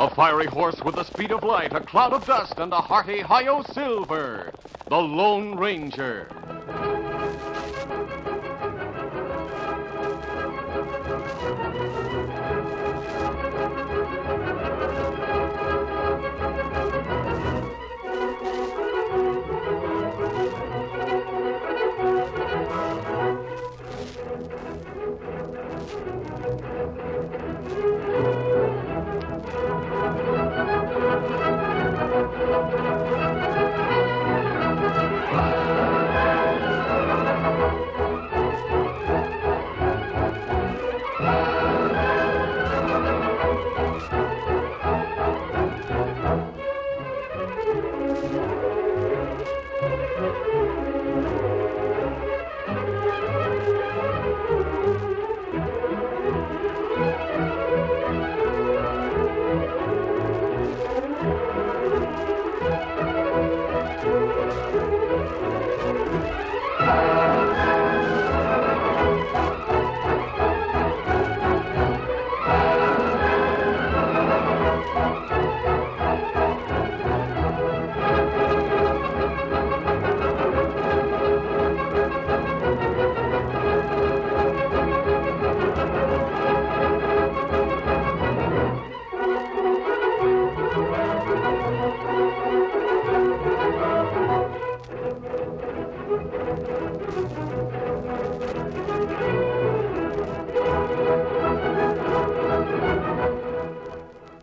A fiery horse with the speed of light, a cloud of dust, and a hearty hi-yo silver. The Lone Ranger.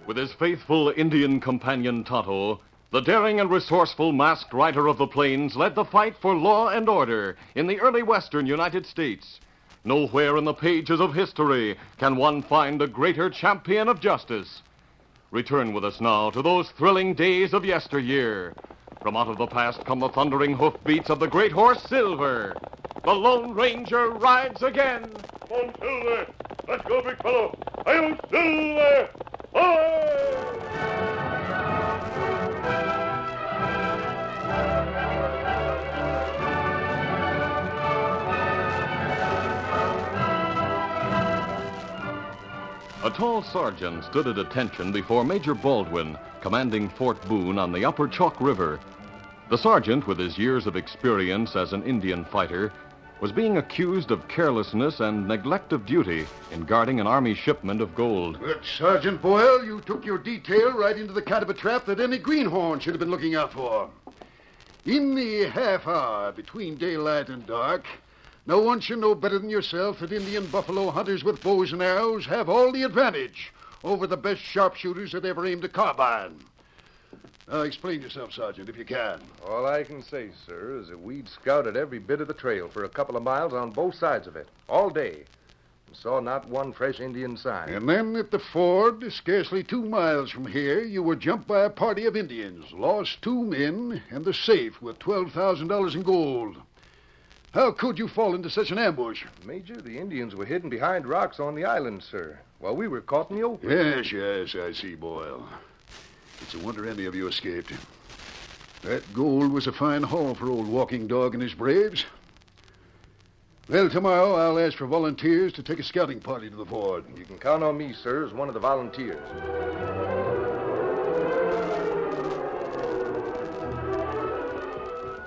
With his faithful Indian companion Tonto, the daring and resourceful masked rider of the plains led the fight for law and order in the early western United States. Nowhere in the pages of history can one find a greater champion of justice. Return with us now to those thrilling days of yesteryear. From out of the past come the thundering hoofbeats of the great horse Silver. The Lone Ranger rides again. Come on, Silver. Let's go, big fellow. Hi-yo, Silver! A tall sergeant stood at attention before Major Baldwin, commanding Fort Boone on the upper Chalk River. The sergeant, with his years of experience as an Indian fighter, was being accused of carelessness and neglect of duty in guarding an army shipment of gold. But, Sergeant Boyle, you took your detail right into the kind of a trap that any greenhorn should have been looking out for. In the half hour between daylight and dark, no one should know better than yourself that Indian buffalo hunters with bows and arrows have all the advantage over the best sharpshooters that ever aimed a carbine. Now, explain yourself, Sergeant, if you can. All I can say, sir, is that we'd scouted every bit of the trail for a couple of miles on both sides of it, all day, and saw not one fresh Indian sign. And then at the ford, scarcely 2 miles from here, you were jumped by a party of Indians, lost 2 men, and the safe with $12,000 in gold. How could you fall into such an ambush? Major, the Indians were hidden behind rocks on the island, sir, while we were caught in the open. Yes, I see, Boyle. It's a wonder any of you escaped. That gold was a fine haul for old Walking Dog and his braves. Well, tomorrow I'll ask for volunteers to take a scouting party to the ford. You can count on me, sir, as one of the volunteers.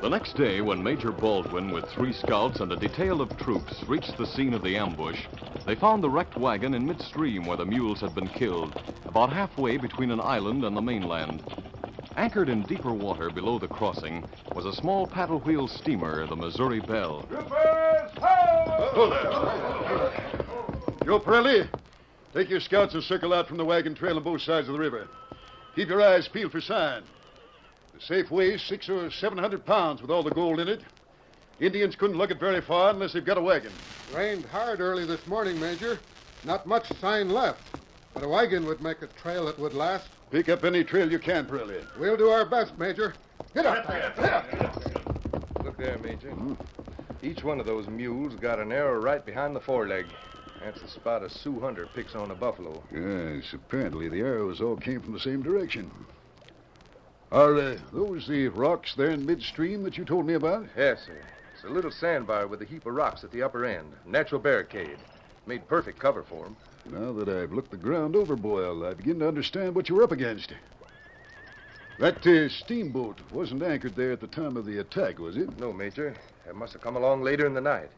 The next day, when Major Baldwin, with 3 scouts and a detail of troops, reached the scene of the ambush, they found the wrecked wagon in midstream where the mules had been killed, about halfway between an island and the mainland. Anchored in deeper water below the crossing was a small paddle wheel steamer, the Missouri Belle. Joe Pirelli, take your scouts and circle out from the wagon trail on both sides of the river. Keep your eyes peeled for sign. The safe weighs 600 or 700 pounds with all the gold in it. Indians couldn't lug it very far unless they've got a wagon. Rained hard early this morning, Major. Not much sign left. But a wagon would make a trail that would last. Pick up any trail you can, Pirelli. We'll do our best, Major. Get up there. Get up. Look there, Major. Each one of those mules got an arrow right behind the foreleg. That's the spot a Sioux hunter picks on a buffalo. Yes, apparently the arrows all came from the same direction. Are those the rocks there in midstream that you told me about? Yes, sir. It's a little sandbar with a heap of rocks at the upper end. Natural barricade. Made perfect cover for him. Now that I've looked the ground over, Boyle, I begin to understand what you're up against. That steamboat wasn't anchored there at the time of the attack, was it? No, Major. It must have come along later in the night.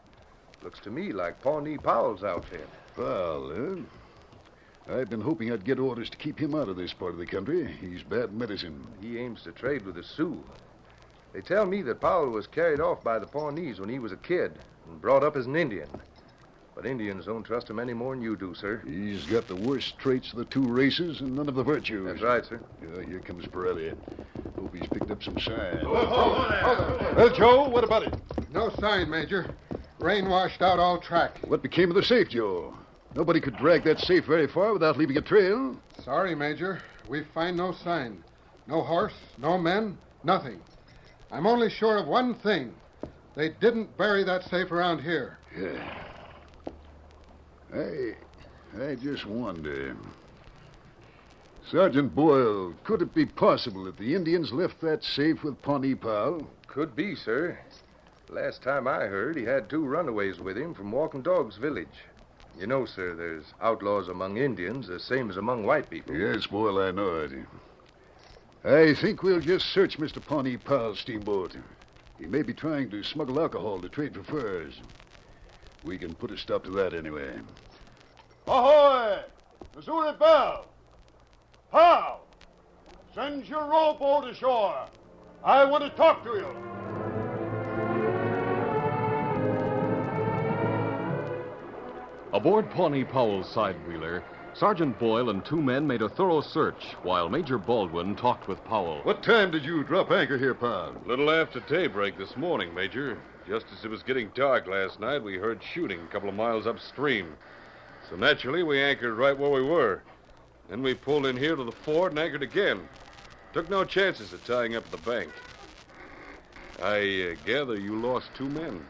Looks to me like Pawnee Powell's outfit. Well, I've been hoping I'd get orders to keep him out of this part of the country. He's bad medicine. He aims to trade with the Sioux. They tell me that Powell was carried off by the Pawnees when he was a kid and brought up as an Indian. But Indians don't trust him any more than you do, sir. He's got the worst traits of the two races and none of the virtues. That's right, sir. Yeah, here comes Pirelli. Hope he's picked up some sign. Well, Joe, what about it? No sign, Major. Rain washed out all track. What became of the safe, Joe? Nobody could drag that safe very far without leaving a trail. Sorry, Major. We find no sign. No horse, no men, nothing. I'm only sure of one thing. They didn't bury that safe around here. Yeah. I just wonder. Sergeant Boyle, could it be possible that the Indians left that safe with Pawnee Powell? Could be, sir. Last time I heard, he had 2 runaways with him from Walking Dog's village. You know, sir, there's outlaws among Indians, the same as among white people. Yes, Boyle, I know it. I think we'll just search Mr. Pawnee Powell's steamboat. He may be trying to smuggle alcohol to trade for furs. We can put a stop to that anyway. Ahoy! Missouri Belle! Powell! Send your rowboat ashore. I want to talk to you. Aboard Pawnee Powell's side-wheeler, Sergeant Boyle and 2 men made a thorough search while Major Baldwin talked with Powell. What time did you drop anchor here, Powell? Little after daybreak this morning, Major. Just as it was getting dark last night, we heard shooting a couple of miles upstream. So naturally, we anchored right where we were. Then we pulled in here to the ford and anchored again. Took no chances of tying up at the bank. I gather you lost 2 men.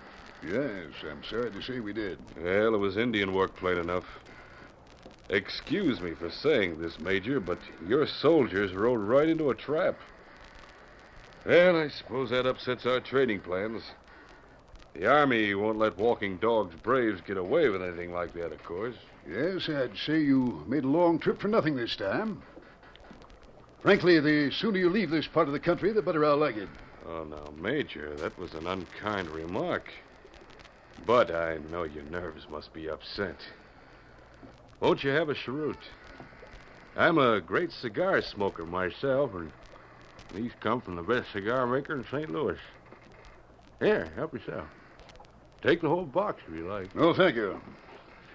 Yes, I'm sorry to say we did. Well, it was Indian work, plain enough. Excuse me for saying this, Major, but your soldiers rode right into a trap. Well, I suppose that upsets our trading plans. The Army won't let Walking Dog's braves get away with anything like that, of course. Yes, I'd say you made a long trip for nothing this time. Frankly, the sooner you leave this part of the country, the better I'll like it. Oh, now, Major, that was an unkind remark. But I know your nerves must be upset. Won't you have a cheroot? I'm a great cigar smoker myself, and these come from the best cigar maker in St. Louis. Here, help yourself. Take the whole box if you like. No, thank you.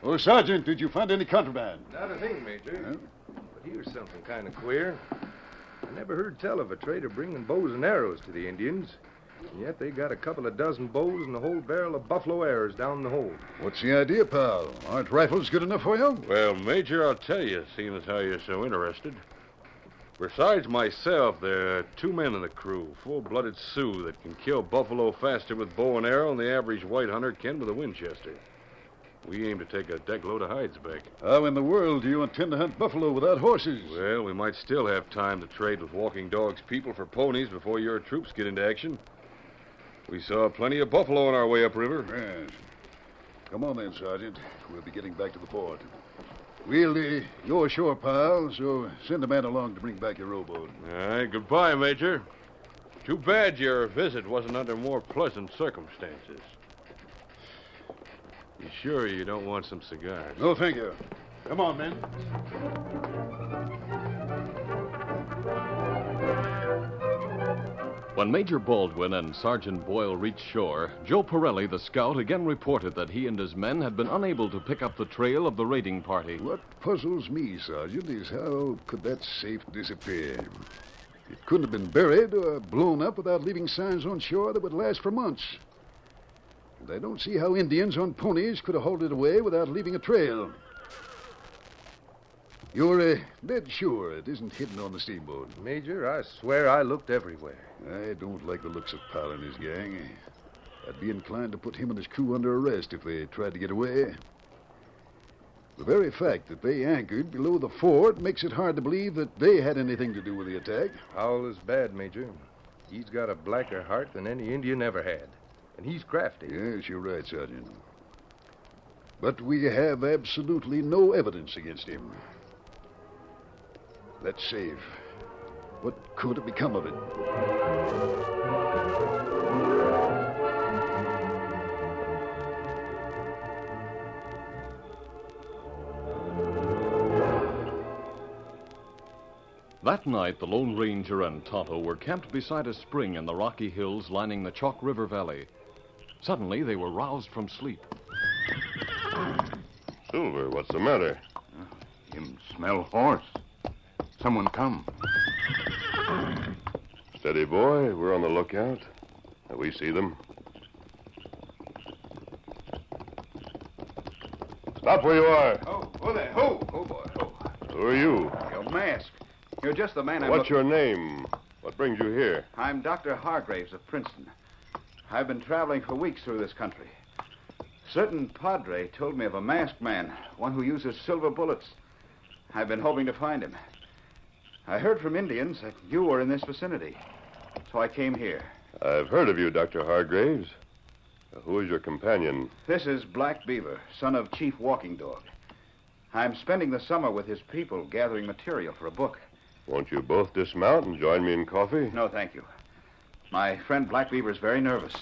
Oh, Sergeant, did you find any contraband? Not a thing, Major. But here's something kind of queer. I never heard tell of a trader bringing bows and arrows to the Indians. And yet they got a couple of dozen bows and a whole barrel of buffalo arrows down the hold. What's the idea, pal? Aren't rifles good enough for you? Well, Major, I'll tell you, seeing as how you're so interested. Besides myself, there are 2 men in the crew, full-blooded Sioux, that can kill buffalo faster with bow and arrow than the average white hunter can with a Winchester. We aim to take a deck load of hides back. How in the world do you intend to hunt buffalo without horses? Well, we might still have time to trade with Walking Dog's people for ponies before your troops get into action. We saw plenty of buffalo on our way upriver. Yes. Come on then, Sergeant. We'll be getting back to the fort. We'll go ashore, pal, so send a man along to bring back your rowboat. All right, goodbye, Major. Too bad your visit wasn't under more pleasant circumstances. You sure you don't want some cigars? No, thank you. Come on, men. When Major Baldwin and Sergeant Boyle reached shore, Joe Pirelli, the scout, again reported that he and his men had been unable to pick up the trail of the raiding party. What puzzles me, Sergeant, is how could that safe disappear? It couldn't have been buried or blown up without leaving signs on shore that would last for months. And I don't see how Indians on ponies could have hauled it away without leaving a trail. You're dead sure it isn't hidden on the steamboat? Major, I swear I looked everywhere. I don't like the looks of Powell and his gang. I'd be inclined to put him and his crew under arrest if they tried to get away. The very fact that they anchored below the fort makes it hard to believe that they had anything to do with the attack. Powell is bad, Major. He's got a blacker heart than any Indian ever had. And he's crafty. Yes, you're right, Sergeant. But we have absolutely no evidence against him. Let's save. What could have become of it? That night, the Lone Ranger and Tonto were camped beside a spring in the rocky hills lining the Chalk River Valley. Suddenly, they were roused from sleep. Silver, what's the matter? Him smell horse. Someone come. Steady, boy. We're on the lookout. We see them. Stop where you are. Oh there. Ho, boy, ho. Who are you? Your mask. You're just the man I'm What's your name? What brings you here? I'm Dr. Hargraves of Princeton. I've been traveling for weeks through this country. Certain padre told me of a masked man, one who uses silver bullets. I've been hoping to find him. I heard from Indians that you were in this vicinity, so I came here. I've heard of you, Dr. Hargraves. Who is your companion? This is Black Beaver, son of Chief Walking Dog. I'm spending the summer with his people gathering material for a book. Won't you both dismount and join me in coffee? No, thank you. My friend Black Beaver's very nervous.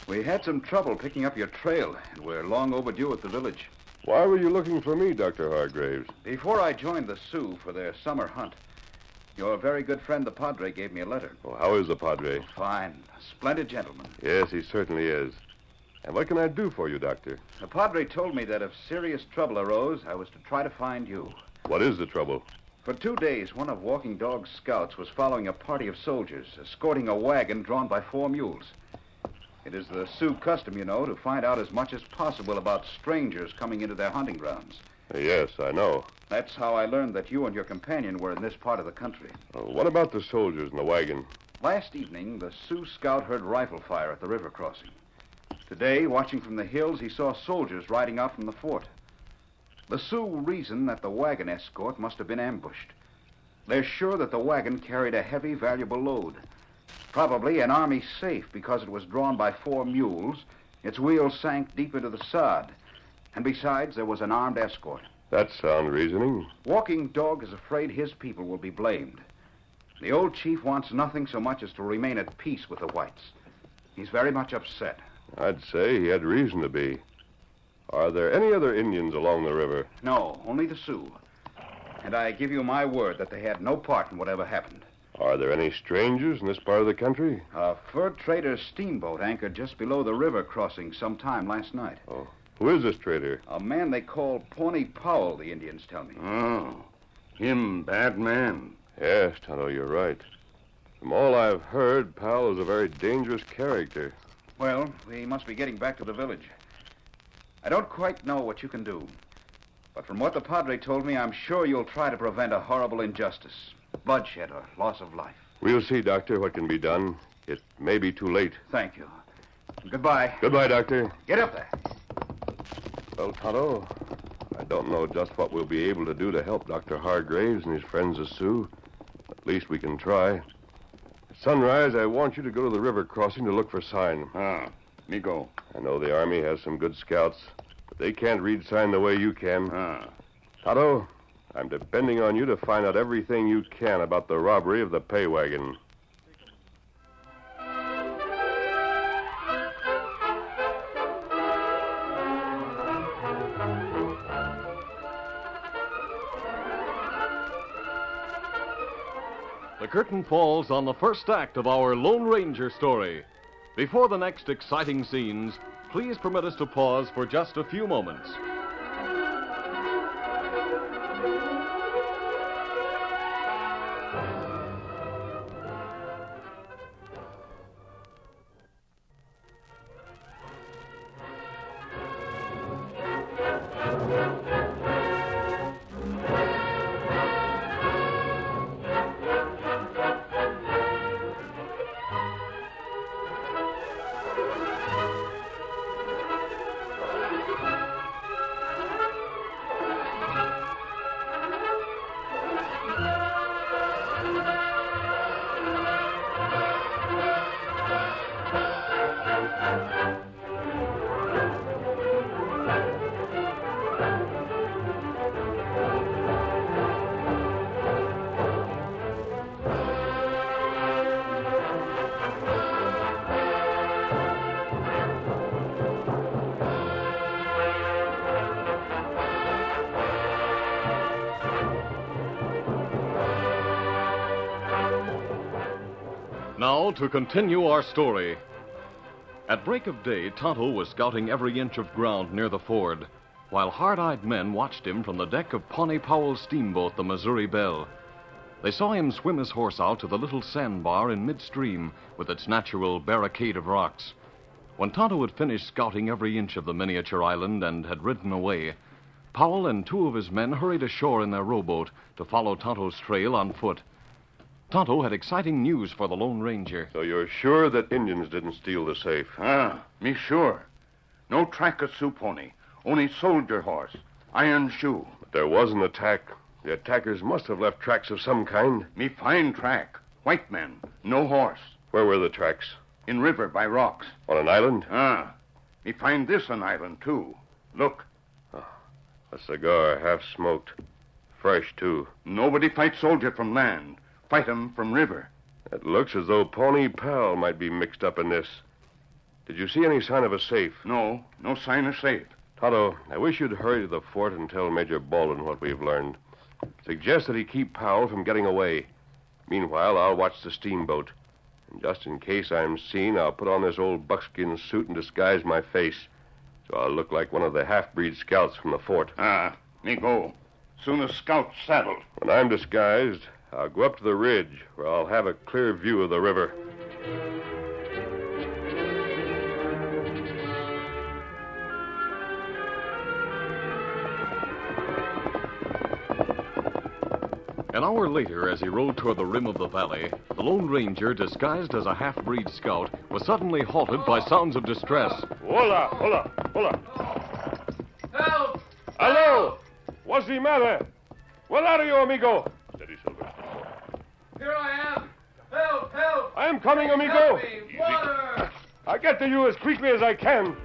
We had some trouble picking up your trail, and we're long overdue at the village. Why were you looking for me, Dr. Hargraves? Before I joined the Sioux for their summer hunt, your very good friend, the Padre, gave me a letter. Oh, how is the Padre? Fine. A splendid gentleman. Yes, he certainly is. And what can I do for you, Doctor? The Padre told me that if serious trouble arose, I was to try to find you. What is the trouble? For 2 days, one of Walking Dog's scouts was following a party of soldiers, escorting a wagon drawn by 4 mules. It is the Sioux custom, you know, to find out as much as possible about strangers coming into their hunting grounds. Yes, I know. That's how I learned that you and your companion were in this part of the country. What about the soldiers in the wagon? Last evening, the Sioux scout heard rifle fire at the river crossing. Today, watching from the hills, he saw soldiers riding out from the fort. The Sioux reason that the wagon escort must have been ambushed. They're sure that the wagon carried a heavy, valuable load. Probably an army safe because it was drawn by 4 mules. Its wheels sank deep into the sod. And besides, there was an armed escort. That's sound reasoning. Walking Dog is afraid his people will be blamed. The old chief wants nothing so much as to remain at peace with the whites. He's very much upset. I'd say he had reason to be. Are there any other Indians along the river? No, only the Sioux. And I give you my word that they had no part in whatever happened. Are there any strangers in this part of the country? A fur trader's steamboat anchored just below the river crossing sometime last night. Oh. Who is this trader? A man they call Pawnee Powell, the Indians tell me. Oh, him bad man. Yes, Tonto, you're right. From all I've heard, Powell is a very dangerous character. Well, we must be getting back to the village. I don't quite know what you can do. But from what the Padre told me, I'm sure you'll try to prevent a horrible injustice. Bloodshed or loss of life. We'll see, Doctor, what can be done. It may be too late. Thank you. Goodbye. Goodbye, Doctor. Get up there. Well, Tonto, I don't know just what we'll be able to do to help Dr. Hargraves and his friends the Sioux. At least we can try. At sunrise, I want you to go to the river crossing to look for sign. Me go. I know the Army has some good scouts, but they can't read sign the way you can. Tonto, I'm depending on you to find out everything you can about the robbery of the pay wagon. The curtain falls on the first act of our Lone Ranger story. Before the next exciting scenes, please permit us to pause for just a few moments. Now, to continue our story. At break of day, Tonto was scouting every inch of ground near the ford, while hard-eyed men watched him from the deck of Pawnee Powell's steamboat, the Missouri Belle. They saw him swim his horse out to the little sandbar in midstream with its natural barricade of rocks. When Tonto had finished scouting every inch of the miniature island and had ridden away, Powell and two of his men hurried ashore in their rowboat to follow Tonto's trail on foot. Tonto had exciting news for the Lone Ranger. So you're sure that Indians didn't steal the safe? Me sure. No track of Sioux pony. Only soldier horse. Iron shoe. But there was an attack. The attackers must have left tracks of some kind. Me find track. White men. No horse. Where were the tracks? In river by rocks. On an island? Me find this an island, too. Look. A cigar, half smoked. Fresh, too. Nobody fight soldier from land. Fight 'em from river. It looks as though Pawnee Powell might be mixed up in this. Did you see any sign of a safe? No sign of safe. Tonto, I wish you'd hurry to the fort and tell Major Baldwin what we've learned. Suggest that he keep Powell from getting away. Meanwhile, I'll watch the steamboat. And just in case I'm seen, I'll put on this old buckskin suit and disguise my face, so I'll look like one of the half-breed scouts from the fort. Me go. Soon as scout saddled. When I'm disguised, I'll go up to the ridge, where I'll have a clear view of the river. An hour later, as he rode toward the rim of the valley, the Lone Ranger, disguised as a half-breed scout, was suddenly halted by sounds of distress. Hola. Help! Hello! What's the matter? What are you, amigo? Steady, Silver. Here I am! Help! I am coming, amigo. Help me! Water! I'll get to you as quickly as I can.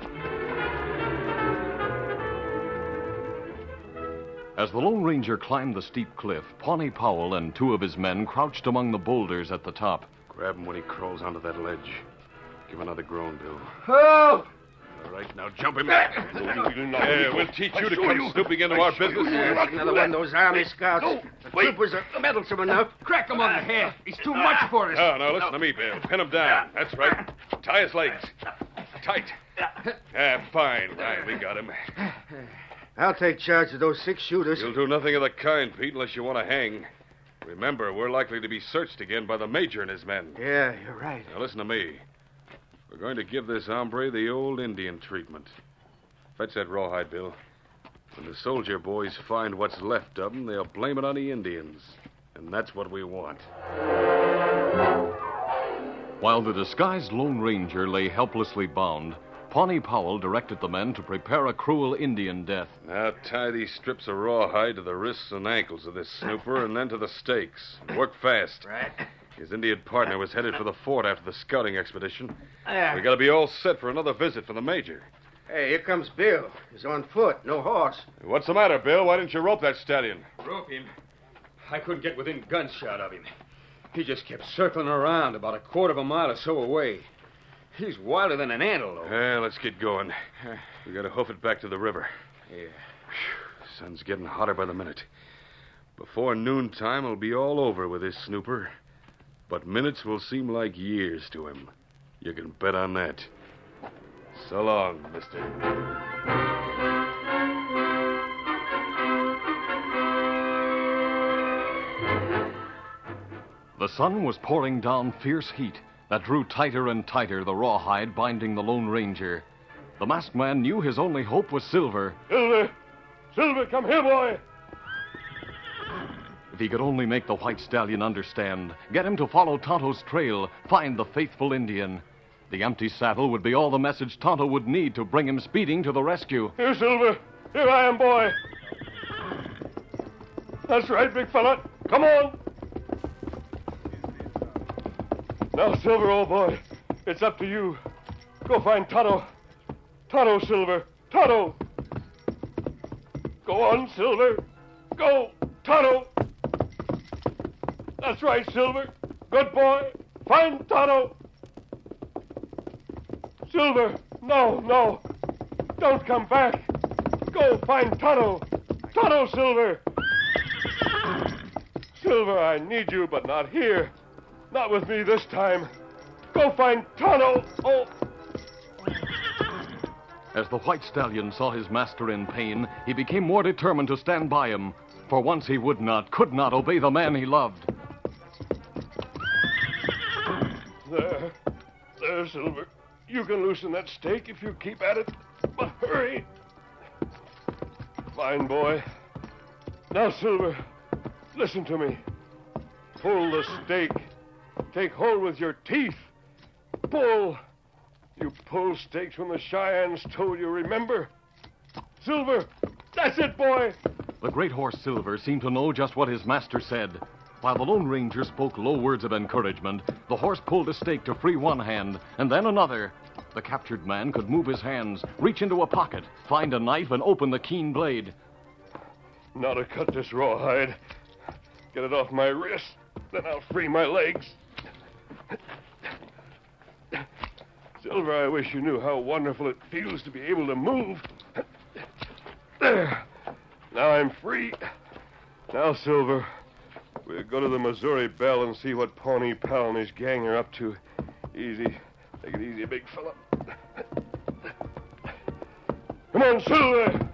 As the Lone Ranger climbed the steep cliff, Pawnee Powell and two of his men crouched among the boulders at the top. Grab him when he crawls onto that ledge. Give another groan, Bill. Help! All right, now jump him. We'll teach you to come snooping into our business. Another one of those army scouts. The troopers are meddlesome enough. Crack him on the head. He's too much for us. No, listen to me, Bill. Pin him down. That's right. Tie his legs. Tight. Fine. We got him. I'll take charge of those 6 shooters. You'll do nothing of the kind, Pete, unless you want to hang. Remember, we're likely to be searched again by the Major and his men. Yeah, you're right. Now, listen to me. We're going to give this hombre the old Indian treatment. Fetch that rawhide, Bill. When the soldier boys find what's left of them, they'll blame it on the Indians. And that's what we want. While the disguised Lone Ranger lay helplessly bound, Pawnee Powell directed the men to prepare a cruel Indian death. Now tie these strips of rawhide to the wrists and ankles of this snooper and then to the stakes. Work fast. Right. His Indian partner was headed for the fort after the scouting expedition. Yeah. We gotta be all set for another visit from the Major. Hey, here comes Bill. He's on foot, no horse. What's the matter, Bill? Why didn't you rope that stallion? Rope him? I couldn't get within gunshot of him. He just kept circling around about a quarter of a mile or so away. He's wilder than an antelope. Well, let's get going. We gotta hoof it back to the river. Yeah. Sun's getting hotter by the minute. Before noontime, it'll be all over with this snooper. But minutes will seem like years to him. You can bet on that. So long, mister. The sun was pouring down fierce heat that drew tighter and tighter the rawhide binding the Lone Ranger. The masked man knew his only hope was Silver. Silver, come here, boy. If he could only make the white stallion understand, get him to follow Tonto's trail, find the faithful Indian. The empty saddle would be all the message Tonto would need to bring him speeding to the rescue. Here, Silver. Here I am, boy. That's right, big fella. Come on. Now, Silver, old boy, it's up to you. Go find Tonto. Tonto, Silver. Tonto. Go on, Silver. Go, Tonto. That's right, Silver. Good boy. Find Tonto. Silver, no. Don't come back. Go find Tonto. Tonto, Silver. Silver, I need you, but not here. Not with me this time. Go find Tonto. Oh. As the white stallion saw his master in pain, he became more determined to stand by him. For once he would not, could not obey the man he loved. There, Silver. You can loosen that stake if you keep at it. But hurry. Fine boy. Now, Silver, listen to me. Pull the stake. Take hold with your teeth. Pull. You pull stakes when the Cheyennes told you, remember? Silver, that's it, boy. The great horse Silver seemed to know just what his master said. While the Lone Ranger spoke low words of encouragement, the horse pulled a stake to free one hand, and then another. The captured man could move his hands, reach into a pocket, find a knife, and open the keen blade. Now to cut this rawhide. Get it off my wrist, then I'll free my legs. Silver, I wish you knew how wonderful it feels to be able to move. There. Now I'm free. Now, Silver, we'll go to the Missouri Belle and see what Pawnee Pal and his gang are up to. Easy. Take it easy, big fella. Come on, Silver!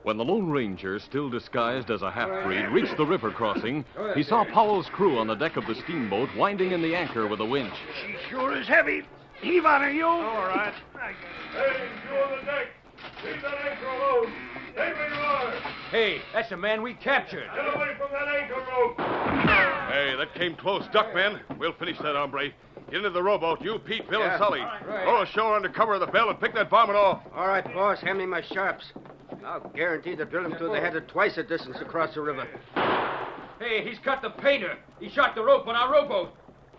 When the Lone Ranger, still disguised as a half-breed, reached the river crossing, he saw Powell's crew on the deck of the steamboat winding in the anchor with a winch. She sure is heavy. Heave on her, you. All right. Hey, you on the deck! Leave that anchor alone! Stay where you are! Hey, that's the man we captured. Get away from that anchor rope! Hey, that came close. Duck, men. We'll finish that hombre. Get into the rowboat. You, Pete, Bill, and Sully. Right. Row ashore under cover of the bell and pick that varmint off. All right, boss. Hand me my sharps. I'll guarantee to drill him through the head at twice the distance across the river. Hey, he's cut the painter. He shot the rope on our rowboat.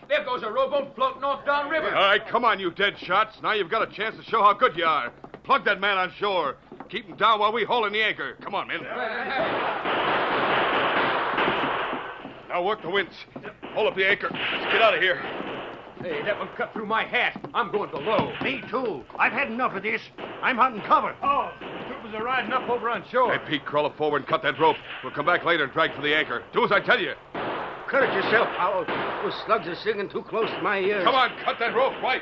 There goes a rowboat floating off downriver. All right, come on, you dead shots. Now you've got a chance to show how good you are. Plug that man on shore. Keep him down while we haul in the anchor. Come on, men. Now work the winch. Hold up the anchor. Let's get out of here. Hey, that one cut through my hat. I'm going below. Me, too. I've had enough of this. I'm hunting cover. Oh, troopers are riding up over on shore. Hey, Pete, crawl up forward and cut that rope. We'll come back later and drag for the anchor. Do as I tell you. Courage yourself, Powell. Those slugs are singing too close to my ears. Come on, cut that rope, right?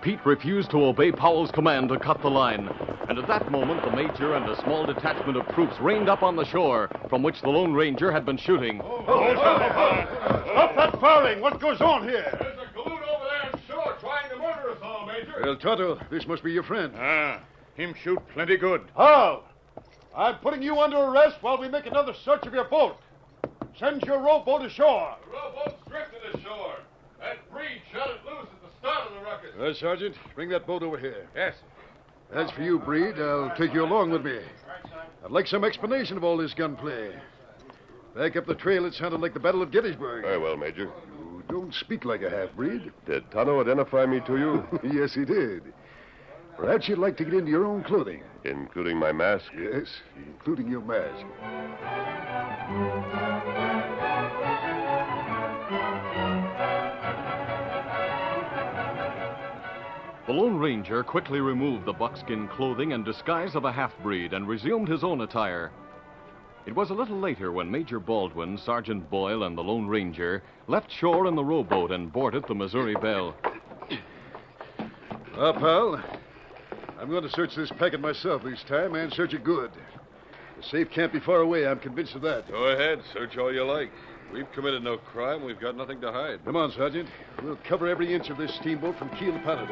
Pete refused to obey Powell's command to cut the line. And at that moment, the major and a small detachment of troops reined up on the shore, from which the Lone Ranger had been shooting. Stop that firing! What goes on here? There's a galoot over there on shore trying to murder us all, Major. Well, Tonto, this must be your friend. Him shoot plenty good. How? I'm putting you under arrest while we make another search of your boat. Send your rowboat ashore. The rowboat's drifted ashore. That breed shot it loose at the start of the ruckus. Sergeant, bring that boat over here. Yes. As for you, Breed, I'll take you along with me. I'd like some explanation of all this gunplay. Back up the trail, it sounded like the Battle of Gettysburg. Very well, Major. You don't speak like a half-breed. Did Tonto identify me to you? Yes, he did. Perhaps you'd like to get into your own clothing. Including my mask? Yes, including your mask. The Lone Ranger quickly removed the buckskin clothing and disguise of a half-breed and resumed his own attire. It was a little later when Major Baldwin, Sergeant Boyle, and the Lone Ranger left shore in the rowboat and boarded the Missouri Belle. Well, pal, I'm going to search this packet myself this time and search it good. The safe can't be far away, I'm convinced of that. Go ahead, search all you like. We've committed no crime. We've got nothing to hide. Come on, Sergeant. We'll cover every inch of this steamboat from keel to paddle.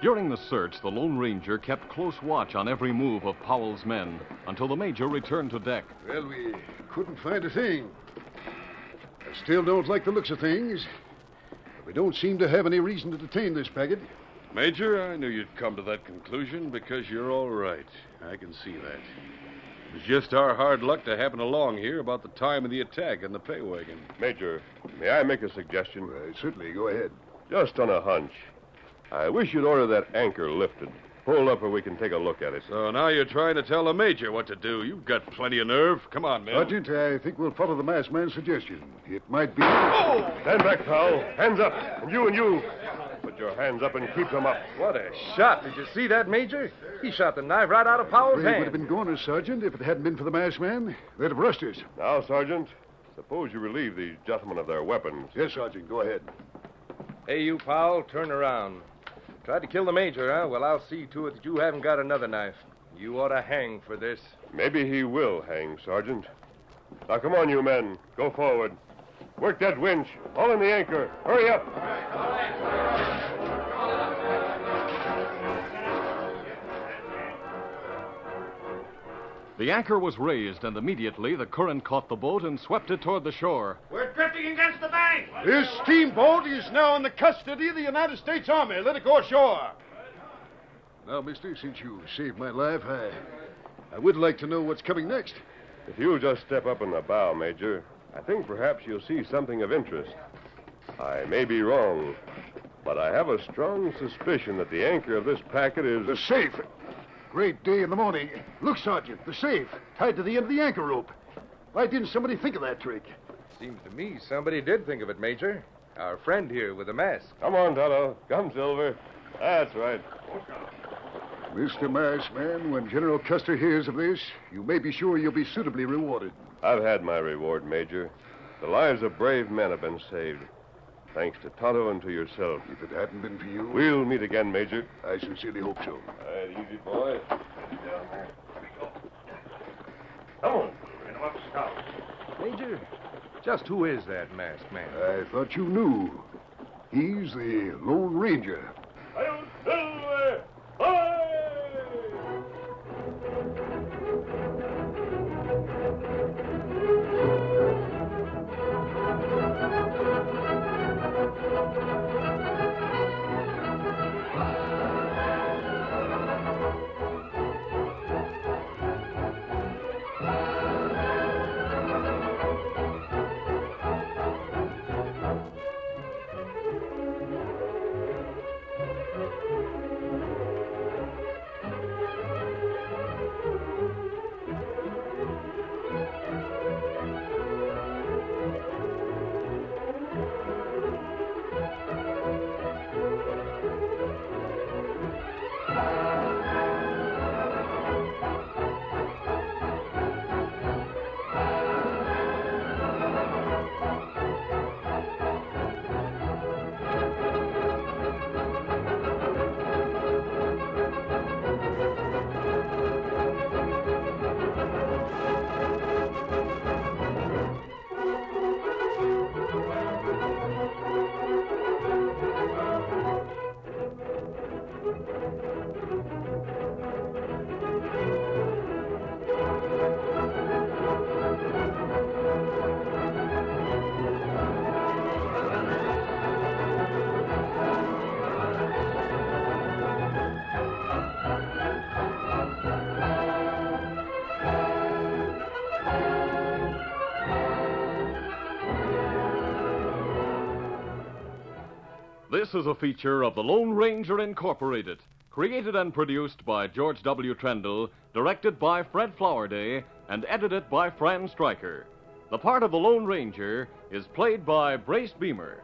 During the search, the Lone Ranger kept close watch on every move of Powell's men until the major returned to deck. Well, we couldn't find a thing. I still don't like the looks of things. But we don't seem to have any reason to detain this packet. Major, I knew you'd come to that conclusion because you're all right. I can see that. It was just our hard luck to happen along here about the time of the attack in the pay wagon. Major, may I make a suggestion? Certainly, go ahead. Just on a hunch. I wish you'd order that anchor lifted. Pull up where we can take a look at it. So now you're trying to tell the Major what to do. You've got plenty of nerve. Come on, man. Sergeant, I think we'll follow the masked man's suggestion. It might be... Stand back, pal. Hands up. And you. Put your hands up and keep them up. What a shot. Did you see that, Major? He shot the knife right out of Powell's We would hand. have been goners, Sergeant, if it hadn't been for the masked man. They'd have rushed us. Now, Sergeant, suppose you relieve these gentlemen of their weapons. Yes, Sergeant, go ahead. Hey, you, Powell, turn around. Tried to kill the Major, huh? Well, I'll see to it that you haven't got another knife. You ought to hang for this. Maybe he will hang, Sergeant. Now, come on, you men. Go forward. Work that winch. Haul in the anchor. Hurry up. The anchor was raised, and immediately the current caught the boat and swept it toward the shore. We're drifting against the bank. This steamboat is now in the custody of the United States Army. Let it go ashore. Now, mister, since you saved my life, I would like to know what's coming next. If you'll just step up in the bow, Major, I think perhaps you'll see something of interest. I may be wrong, but I have a strong suspicion that the anchor of this packet is... The safe. Great day in the morning. Look, Sergeant, the safe, tied to the end of the anchor rope. Why didn't somebody think of that trick? Seems to me somebody did think of it, Major. Our friend here with the mask. Come on, Tonto. Come, Silver. That's right. Mr. Masked Man, when General Custer hears of this, you may be sure you'll be suitably rewarded. I've had my reward, Major. The lives of brave men have been saved. Thanks to Tonto and to yourself. If it hadn't been for you... We'll meet again, Major. I sincerely hope so. All right, easy, boy. Come on. Bring him up, Scout. Major, just who is that masked man? I thought you knew. He's the Lone Ranger. Hail, Silver! Hi! This is a feature of the Lone Ranger Incorporated, created and produced by George W. Trendle, directed by Fred Flowerday, and edited by Fran Stryker. The part of the Lone Ranger is played by Brace Beamer.